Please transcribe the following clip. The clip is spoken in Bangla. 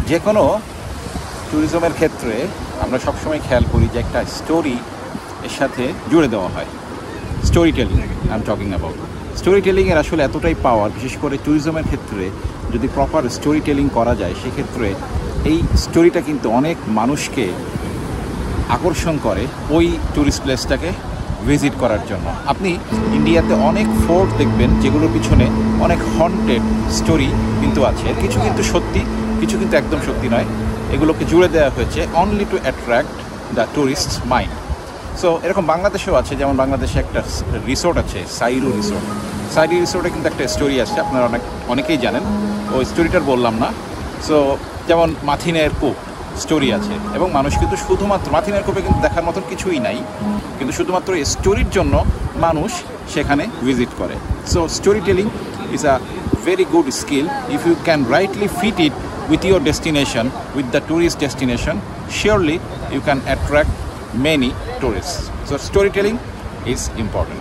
যে কোনো ট্যুরিজমের ক্ষেত্রে আমরা সবসময় খেয়াল করি যে একটা স্টোরি এর সাথে জুড়ে দেওয়া হয়। Story telling I am talking about. Story টেলিংয়ের আসলে এতটাই পাওয়ার, বিশেষ করে ট্যুরিজমের ক্ষেত্রে যদি প্রপার স্টোরি টেলিং করা যায়, সেক্ষেত্রে এই স্টোরিটা কিন্তু অনেক মানুষকে আকর্ষণ করে ওই ট্যুরিস্ট প্লেসটাকে ভিজিট করার জন্য। আপনি ইন্ডিয়াতে অনেক ফোর্ট দেখবেন যেগুলোর পিছনে অনেক হন্টেড স্টোরি কিন্তু আছে। কিছু কিন্তু সত্যি, কিছু কিন্তু একদম সত্যি নয়। এগুলোকে জুড়ে দেওয়া হয়েছে only two attract the tourist mind. So এরকম বাংলাদেশেও আছে, যেমন বাংলাদেশে একটা রিসোর্ট আছে সাইরু রিসোর্ট। সাইরু রিসোর্টে কিন্তু একটা স্টোরি আছে, আপনারা অনেকেই জানেন, ওই স্টোরিটার বললাম না। সো যেমন মাথিনের কূপ স্টোরি আছে, এবং মানুষ কিন্তু শুধুমাত্র মাথিনের কূপে কিন্তু দেখার মতন কিছুই নাই, কিন্তু শুধুমাত্র এই স্টোরির জন্য মানুষ সেখানে ভিজিট করে। So story telling is a very good skill. If you can rightly fit it with your destination, with the tourist destination, surely you can attract many tourists. So storytelling is important.